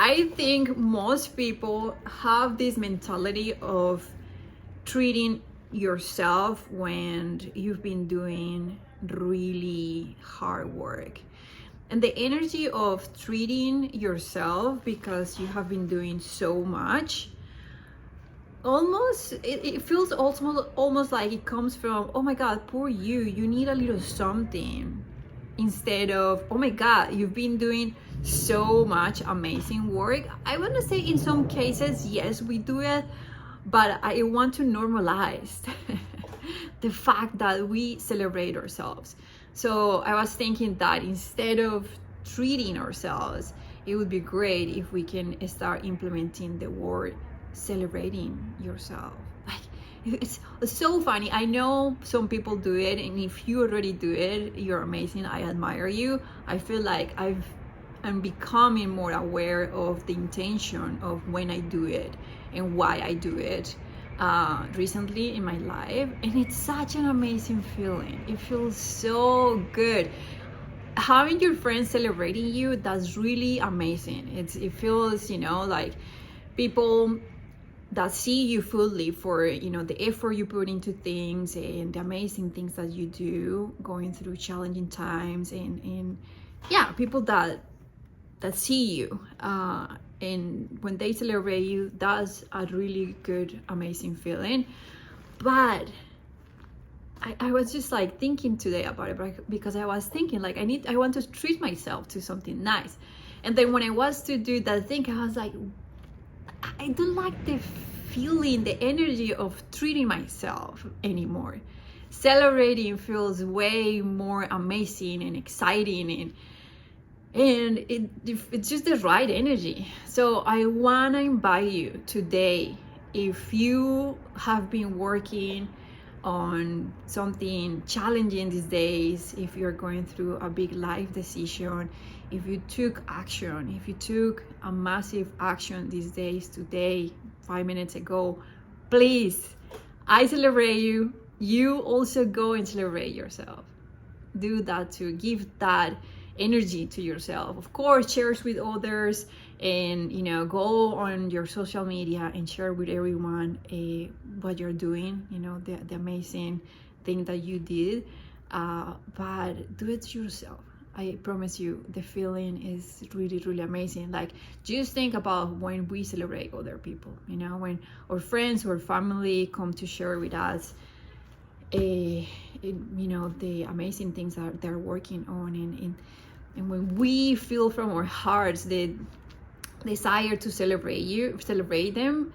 I think most people have this mentality of treating yourself when you've been doing really hard work. And the energy of treating yourself because you have been doing so much, almost it feels almost like it comes from, oh my god, poor you need a little something, instead of, oh my god, you've been doing so much amazing work. I want to say in some cases yes, we do it, but I want to normalize the fact that we celebrate ourselves. So I was thinking that instead of treating ourselves, it would be great if we can start implementing the word celebrating yourself. Like, it's so funny. I know some people do it, and if you already do it, you're amazing. I admire you. I feel like I'm becoming more aware of the intention of when I do it and why I do it recently in my life, and it's such an amazing feeling. It feels so good having your friends celebrating you. That's really amazing. It feels, like people that see you fully for, the effort you put into things and the amazing things that you do going through challenging times, and yeah, people that see you, and when they celebrate you, that's a really good, amazing feeling. But I was just like thinking today about it, because I was thinking like I want to treat myself to something nice. And then when I was to do that thing, I was like, I don't like the feeling, the energy of treating myself anymore. Celebrating feels way more amazing and exciting, and it's just the right energy. So I want to invite you today, if you have been working on something challenging these days, if you're going through a big life decision, if you took action, if you took a massive action these days, today, 5 minutes ago, please, I celebrate you. You also go and celebrate yourself. Do that too. Give that energy to yourself. Of course, share with others, and go on your social media and share with everyone what you're doing, the amazing thing that you did, but do it yourself. I promise you, the feeling is really, really amazing. Like, just think about when we celebrate other people, when our friends or family come to share with us the amazing things that they're working on, and when we feel from our hearts the desire to celebrate them,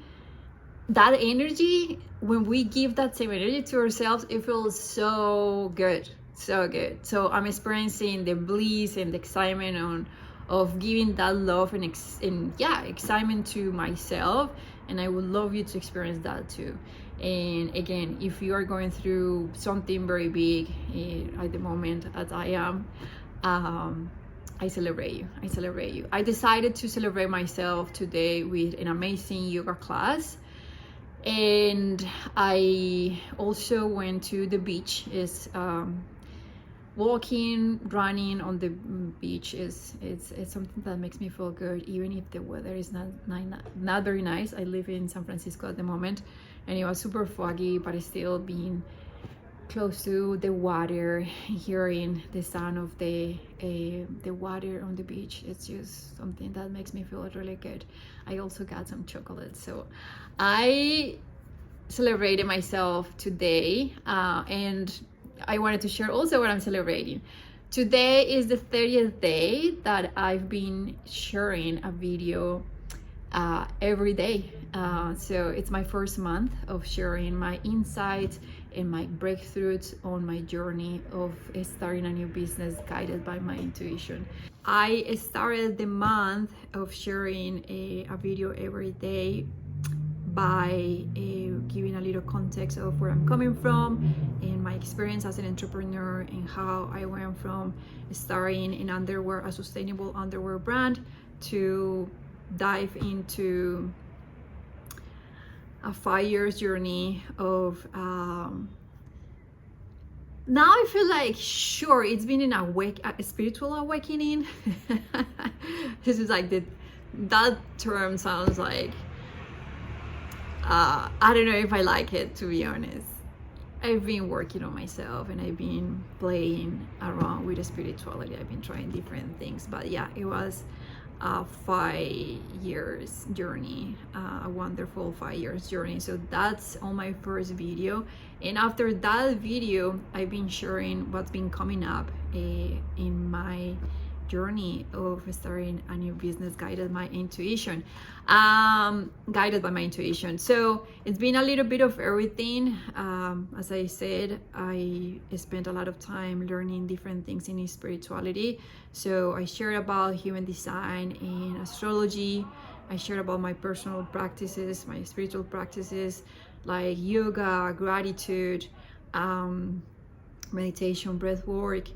that energy, when we give that same energy to ourselves, it feels so good, so good. So I'm experiencing the bliss and the excitement of giving that love and excitement to myself, and I would love you to experience that too. And again, if you are going through something very big at the moment, as I am, I celebrate you. I decided to celebrate myself today with an amazing yoga class, and I also went to the beach. Is walking, running on the beach it's something that makes me feel good, even if the weather is not very nice. I live in San Francisco at the moment, and it was super foggy, but it's still being close to the water, hearing the sound of the water on the beach. It's just something that makes me feel really good. I also got some chocolate, so I celebrated myself today, and I wanted to share also what I'm celebrating. Today is the 30th day that I've been sharing a video every day. So it's my first month of sharing my insights and my breakthroughs on my journey of starting a new business guided by my intuition. I started the month of sharing a video every day by giving a little context of where I'm coming from and my experience as an entrepreneur, and how I went from starting in underwear, a sustainable underwear brand, to dive into a 5 years journey of now I feel like, sure, it's been a spiritual awakening. This is like the that term sounds like, I don't know if I like it, to be honest. I've been working on myself and I've been playing around with spirituality. I've been trying different things, but yeah, it was a 5 years journey, a wonderful 5 years journey. So that's on my first video, and after that video I've been sharing what's been coming up in my journey of starting a new business guided by my intuition. So it's been a little bit of everything. As I said, I spent a lot of time learning different things in spirituality. So I shared about human design and astrology. I shared about my personal practices, my spiritual practices like yoga, gratitude, meditation, breath work.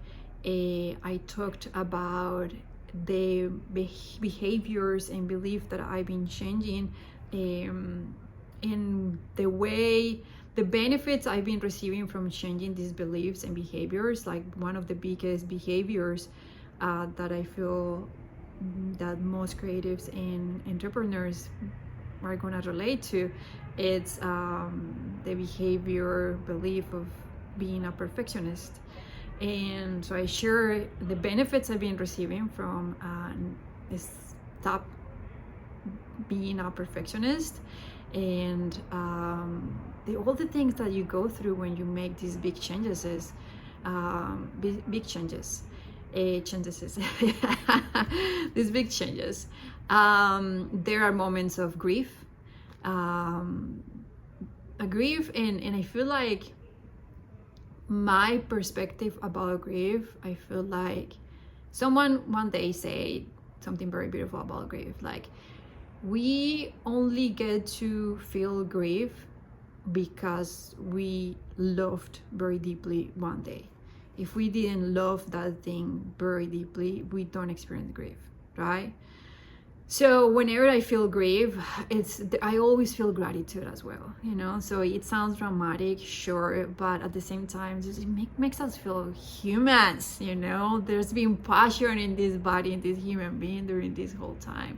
I talked about the behaviors and beliefs that I've been changing, and the benefits I've been receiving from changing these beliefs and behaviors. Like one of the biggest behaviors that I feel that most creatives and entrepreneurs are gonna relate to, it's the behavior belief of being a perfectionist. And so I share the benefits I've been receiving from stop being a perfectionist, and all the things that you go through when you make these big changes is big changes these big changes. There are moments of grief, a grief, and I feel like my perspective about grief, I feel like someone one day said something very beautiful about grief, like we only get to feel grief because we loved very deeply one day. If we didn't love that thing very deeply, we don't experience grief, right? So whenever I feel grief, I always feel gratitude as well, you know. So it sounds dramatic, sure, but at the same time, it makes us feel humans, you know. There's been passion in this body, in this human being during this whole time,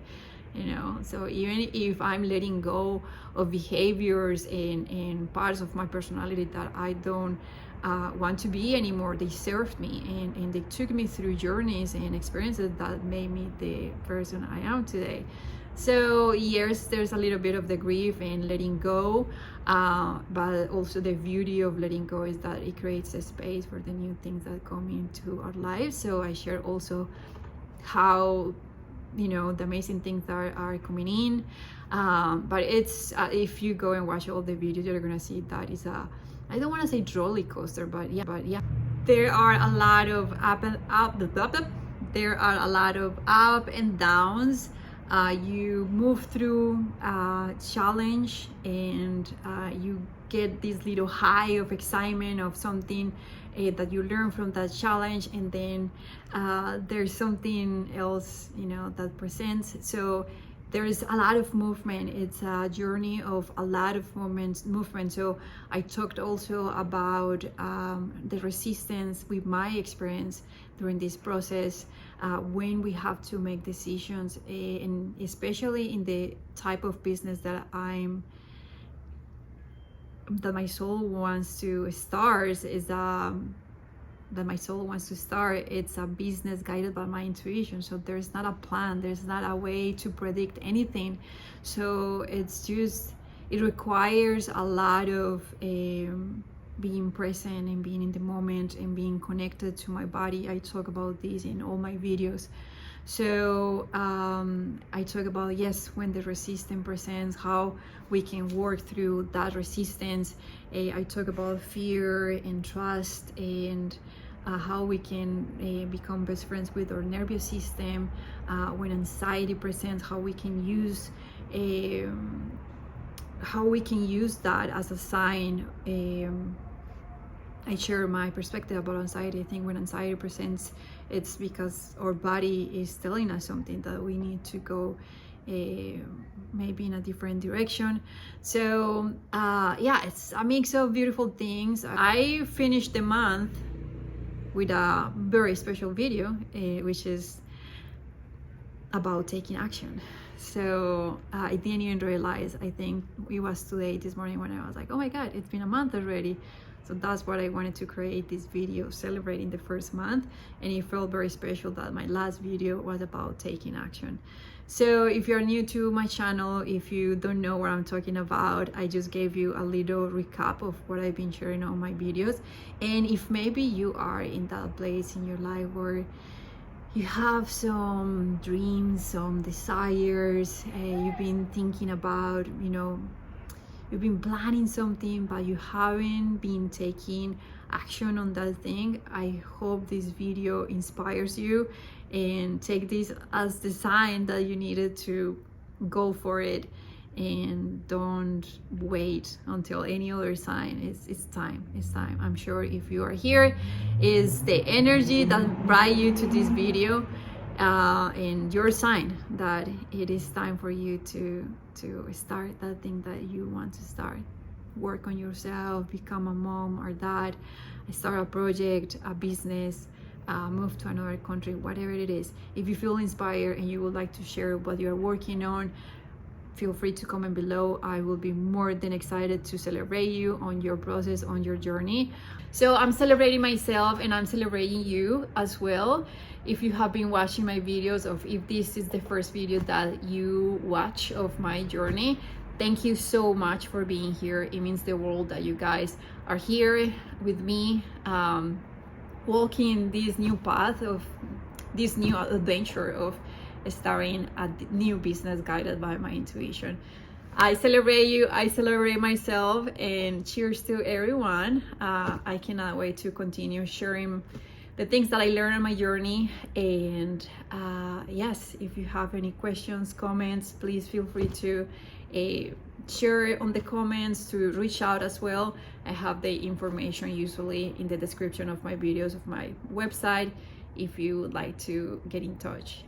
you know. So even if I'm letting go of behaviors and parts of my personality that I don't want to be anymore, they served me and they took me through journeys and experiences that made me the person I am today. So yes, there's a little bit of the grief and letting go, but also the beauty of letting go is that it creates a space for the new things that come into our lives. So I share also how, you know, the amazing things that are coming in, but it's if you go and watch all the videos, you're gonna see that is a, I don't want to say roller coaster, but yeah, there are a lot of there are a lot of up and downs. You move through challenge, and you get this little high of excitement of something that you learn from that challenge, and then there's something else, you know, that presents. So there is a lot of movement. It's a journey of a lot of movement. So I talked also about the resistance with my experience during this process, when we have to make decisions, and especially in the type of business that my soul wants to start, it's a business guided by my intuition. So there's not a plan, there's not a way to predict anything. So it's just, it requires a lot of being present and being in the moment and being connected to my body. I talk about this in all my videos. So I talk about, yes, when the resistance presents, how we can work through that resistance. I talk about fear and trust, and how we can become best friends with our nervous system. When anxiety presents, how we can use that as a sign. I share my perspective about anxiety. I think when anxiety presents, it's because our body is telling us something that we need to go maybe in a different direction. So yeah, it's a mix of beautiful things. I finished the month with a very special video, which is about taking action. So I didn't even realize, I think it was today, this morning, when I was like, oh my God, it's been a month already. So that's what I wanted to create this video, celebrating the first month. And it felt very special that my last video was about taking action. So if you're new to my channel, if you don't know what I'm talking about, I just gave you a little recap of what I've been sharing on my videos. And if maybe you are in that place in your life where you have some dreams, some desires, you've been thinking about, you've been planning something, but you haven't been taking action on that thing, I hope this video inspires you, and take this as the sign that you needed to go for it, and don't wait until any other sign. It's time. I'm sure if you are here, is the energy that brought you to this video, and your sign that it is time for you to start that thing that you want to start. Work on yourself, become a mom or dad, start a project, a business, move to another country, whatever it is. If you feel inspired and you would like to share what you're working on, feel free to comment below. I will be more than excited to celebrate you on your process, on your journey. So I'm celebrating myself, and I'm celebrating you as well. If you have been watching my videos, of if this is the first video that you watch of my journey, thank you so much for being here. It means the world that you guys are here with me, walking this new path of this new adventure of starting a new business guided by my intuition. I celebrate you, I celebrate myself, and cheers to everyone. I cannot wait to continue sharing the things that I learned on my journey. And yes, if you have any questions, comments, please feel free to share on the comments, to reach out as well. I have the information usually in the description of my videos, of my website, if you would like to get in touch.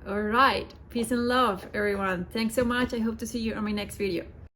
All right, peace and love, everyone. Thanks so much. I hope to see you on my next video.